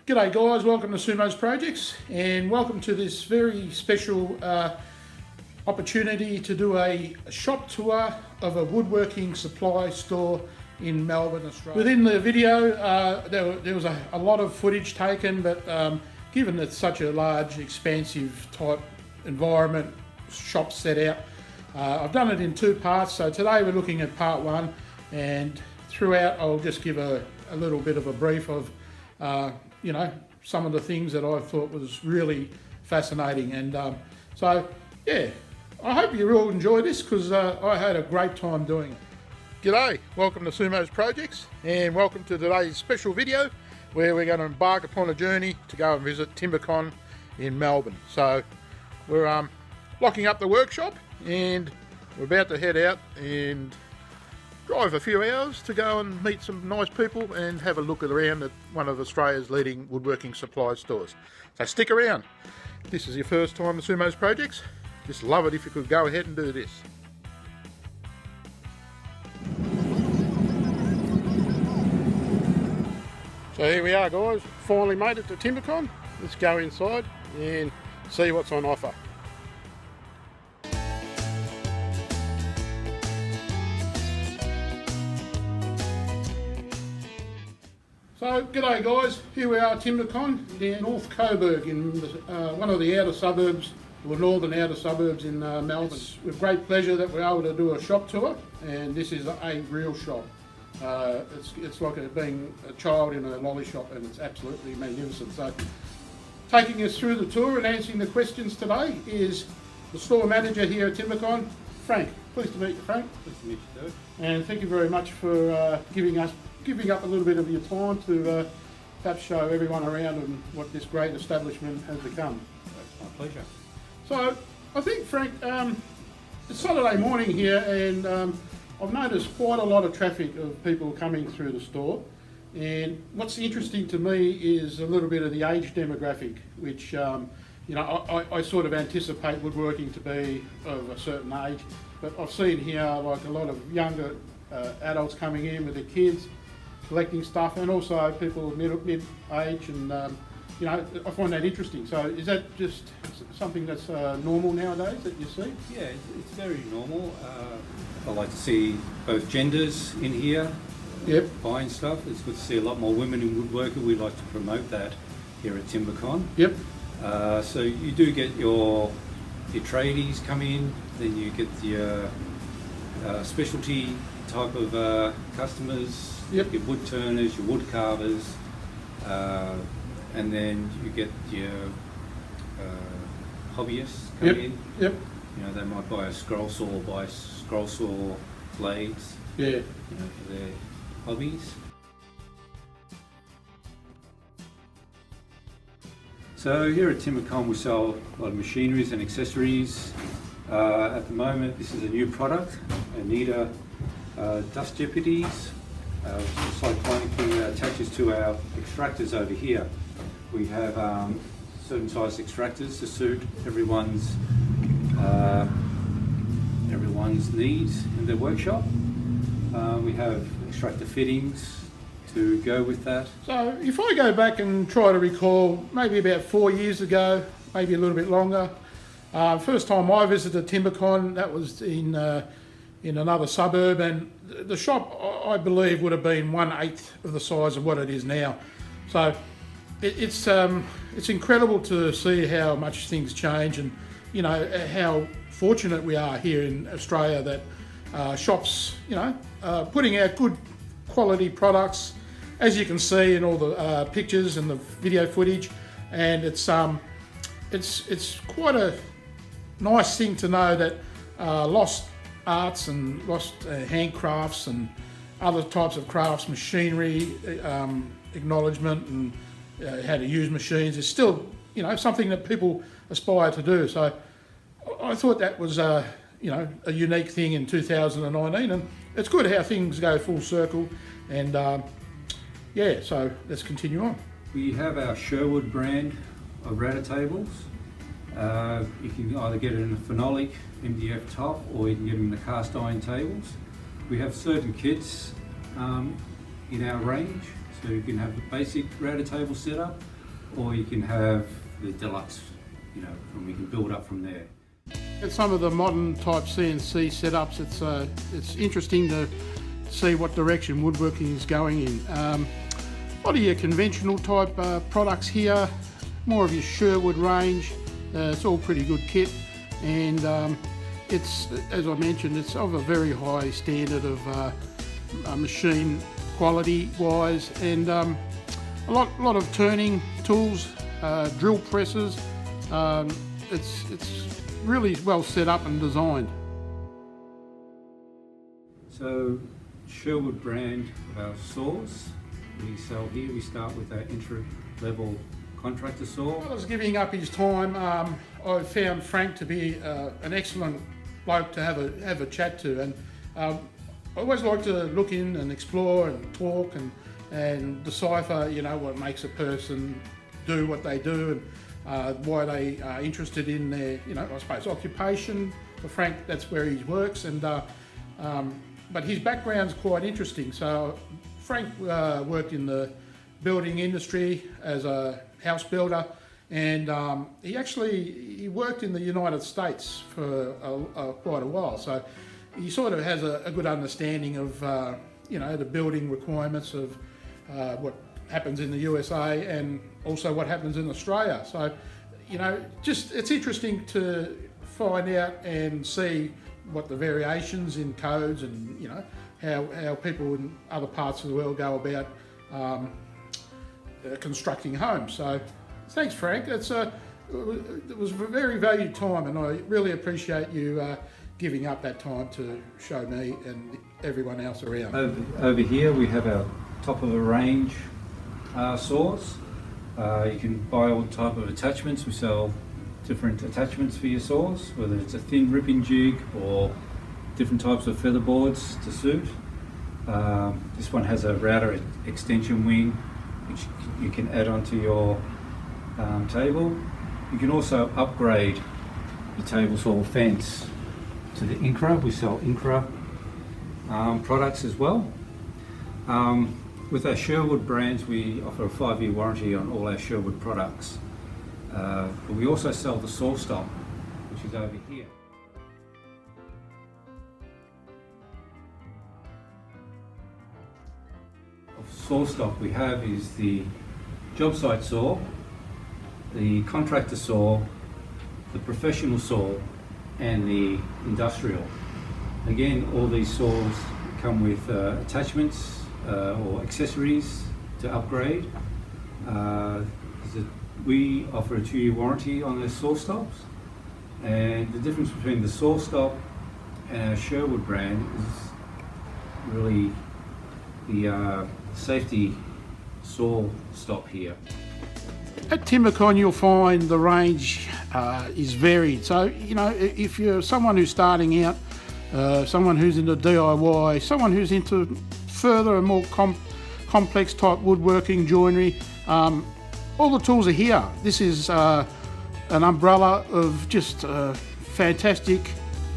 G'day guys, welcome to Sumo's Projects and welcome to this very special opportunity to do a shop tour of a woodworking supply store in Melbourne, Australia. Within the video there was a lot of footage taken, but given it's such a large, expansive type environment, shop set out, I've done it in two parts. So today we're looking at part one, and throughout I'll just give a little bit of a brief of some of the things that I thought was really fascinating. And so yeah, I hope you all enjoy this, because I had a great time doing it. G'day, welcome to Sumo's Projects and welcome to today's special video where we're going to embark upon a journey to go and visit Timbercon in Melbourne. So we're locking up the workshop and we're about to head out and drive a few hours to go and meet some nice people and have a look around at one of Australia's leading woodworking supply stores. So stick around. If this is your first time at Sumo's Projects, just love it if you could go ahead and do this. So here we are guys, finally made it to Timbercon. Let's go inside and see what's on offer. So, g'day guys, here we are at Timbercon in North Coburg, in one of the outer suburbs, or northern outer suburbs in Melbourne. It's with great pleasure that we're able to do a shop tour, and this is a real shop. It's like being a child in a lolly shop, and it's absolutely magnificent. So, taking us through the tour and answering the questions today is the store manager here at Timbercon, Frank. Pleased to meet you, Frank. Pleased to meet you, Doug. And thank you very much for giving up a little bit of your time to perhaps show everyone around and what this great establishment has become. That's my pleasure. So I think, Frank, it's Saturday morning here, and I've noticed quite a lot of traffic of people coming through the store. And what's interesting to me is a little bit of the age demographic, which I sort of anticipate woodworking to be of a certain age, but I've seen here like a lot of younger adults coming in with their kids, collecting stuff, and also people mid-age, and I find that interesting. So is that just something that's normal nowadays that you see? Yeah, it's very normal. I like to see both genders in here. Yep. Buying stuff. It's good to see a lot more women in woodworking. We like to promote that here at Timbercon. Yep. So you do get your tradies come in, then you get the specialty type of customers. Yep. Your wood turners, your wood carvers, and then you get your hobbyists come in. Yep. They might buy a scroll saw, blades. Yeah. For their hobbies. So here at Timbercon we sell a lot of machineries and accessories. At the moment this is a new product, Anita dust jeopardies. Which is a cyclonic thing that attaches to our extractors over here. We have certain size extractors to suit everyone's needs in their workshop. We have extractor fittings to go with that. So if I go back and try to recall, maybe about 4 years ago, maybe a little bit longer, first time I visited Timbercon, that was in another suburb, and the shop, I believe, would have been 1/8 of the size of what it is now. So it's incredible to see how much things change, and how fortunate we are here in Australia that shops putting out good quality products, as you can see in all the pictures and the video footage. And it's quite a nice thing to know that lost arts and lost handcrafts and other types of crafts, machinery, acknowledgement, and how to use machines is still something that people aspire to do. So I thought that was a unique thing in 2019, and it's good how things go full circle. And so let's continue on. We have our Sherwood brand of router tables. You can either get it in a phenolic MDF top, or you can get them in the cast iron tables. We have certain kits in our range, so you can have the basic router table setup, or you can have the deluxe, and we can build up from there. At some of the modern type CNC setups, it's interesting to see what direction woodworking is going in. A lot of your conventional type products here, more of your Sherwood range. It's all pretty good kit, and it's, as I mentioned, it's of a very high standard of machine quality wise, and a lot of turning tools, drill presses. It's really well set up and designed. So Sherwood brand of our saws we sell here. We start with our entry-level contractor saw. While I was giving up his time, I found Frank to be an excellent bloke to have a chat to, and I always like to look in and explore and talk and decipher, what makes a person do what they do and why they are interested in their, I suppose, occupation. For Frank, that's where he works, and but his background's quite interesting. So Frank worked in the building industry as a house builder, and he worked in the United States for quite a while. So he sort of has a good understanding of the building requirements of what happens in the USA and also what happens in Australia. So it's interesting to find out and see what the variations in codes and how people in other parts of the world go about constructing homes. So thanks, Frank. It was a very valued time, and I really appreciate you giving up that time to show me and everyone else around. Over here we have our top of the range saws. You can buy all type of attachments. We sell different attachments for your saws, whether it's a thin ripping jig or different types of feather boards to suit. This one has a router extension wing, which you can add onto your table. You can also upgrade your table saw fence to the Incra. We sell Incra products as well. With our Sherwood brands, we offer a 5-year warranty on all our Sherwood products. But we also sell the saw stock, which is over here. Of saw stock we have is the job site saw, the contractor saw, the professional saw, and the industrial. Again, all these saws come with attachments or accessories to upgrade. We offer a 2-year warranty on the saw stops, and the difference between the saw stop and our Sherwood brand is really the safety saw stop here. At Timbercon you'll find the range is varied. So, if you're someone who's starting out, someone who's into DIY, someone who's into further and more complex type woodworking, joinery, all the tools are here. This is an umbrella of just fantastic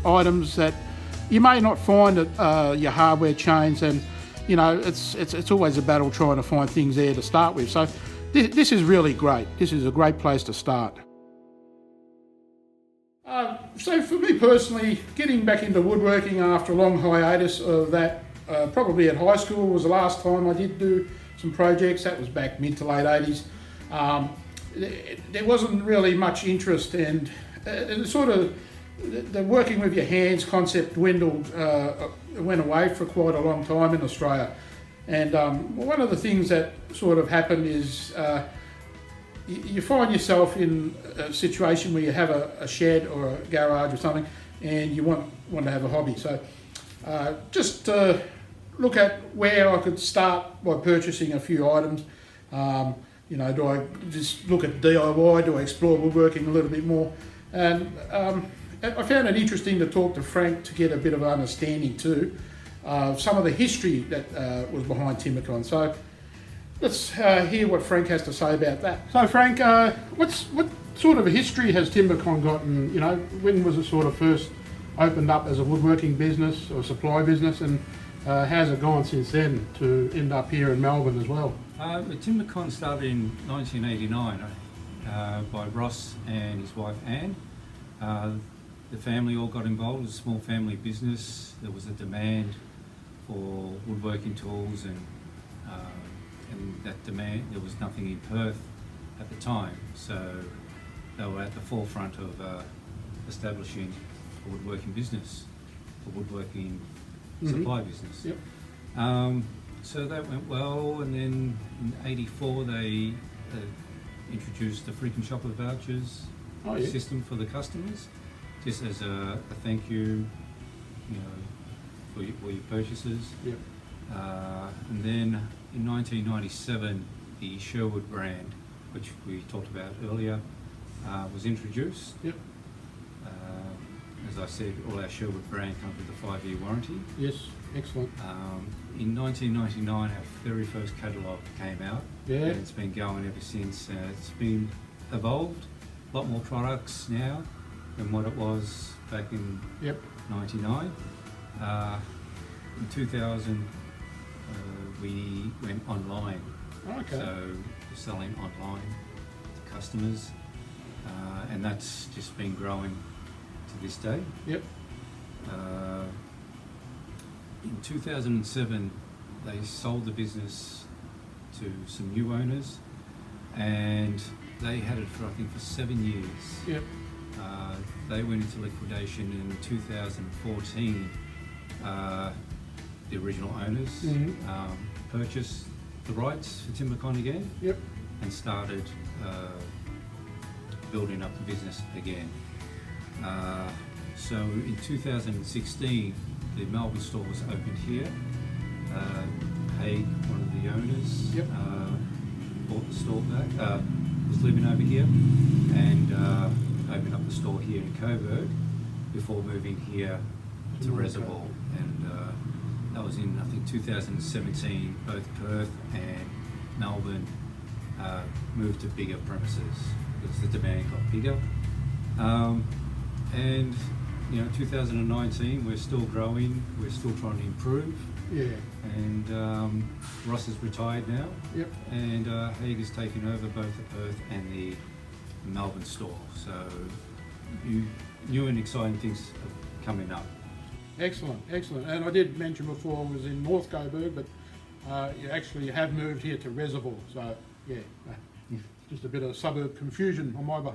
items that you may not find at your hardware chains, and it's always a battle trying to find things there to start with. So this is really great. This is a great place to start. So for me personally, getting back into woodworking after a long hiatus of that, probably at high school was the last time I did do some projects. That was back mid to late 80s. There wasn't really much interest, and sort of the working with your hands concept dwindled, went away for quite a long time in Australia. And one of the things that sort of happened is you find yourself in a situation where you have a shed or a garage or something, and you want to have a hobby. So just look at where I could start by purchasing a few items. Do I just look at DIY? Do I explore woodworking a little bit more? And I found it interesting to talk to Frank to get a bit of understanding too of some of the history that was behind Timbercon. So let's hear what Frank has to say about that. So Frank, what sort of a history has Timbercon got, and when was it sort of first opened up as a woodworking business or supply business, and How's it gone since then to end up here in Melbourne as well? Timbercon started in 1989 by Ross and his wife Anne. The family all got involved. It was a small family business. There was a demand for woodworking tools, and that demand, there was nothing in Perth at the time, so they were at the forefront of establishing a woodworking business, a woodworking supply business. Yep. So that went well, and then in '84 they introduced the frequent shopper vouchers system for the customers, just as a thank you, for your purchases. Yep. And then in 1997, the Sherwood brand, which we talked about earlier, was introduced. Yep. As I said, all our Sherwood brand comes with a 5-year warranty. Yes, excellent. In 1999, our very first catalogue came out. Yeah. And it's been going ever since. It's been evolved, a lot more products now than what it was back in 99. In 2000, we went online. Okay. So we're selling online to customers, and that's just been growing to this day. Yep. In 2007, they sold the business to some new owners, and they had it for, I think, for 7 years. Yep. They went into liquidation in 2014. The original owners purchased the rights for Timbercon again. Yep. And started building up the business again. So in 2016, the Melbourne store was opened here. Haig, one of the owners, bought the store back, was living over here, and opened up the store here in Coburg before moving here to Reservoir. And that was in, I think, 2017. Both Perth and Melbourne moved to bigger premises because the demand got bigger. And 2019, we're still growing. We're still trying to improve. Yeah. And Ross is retired now. Yep. And Haig has taken over both the Perth and the Melbourne store. So new and exciting things are coming up. Excellent, excellent. And I did mention before I was in North Coburg, but you actually have moved here to Reservoir. So yeah, just a bit of suburb confusion on my behalf.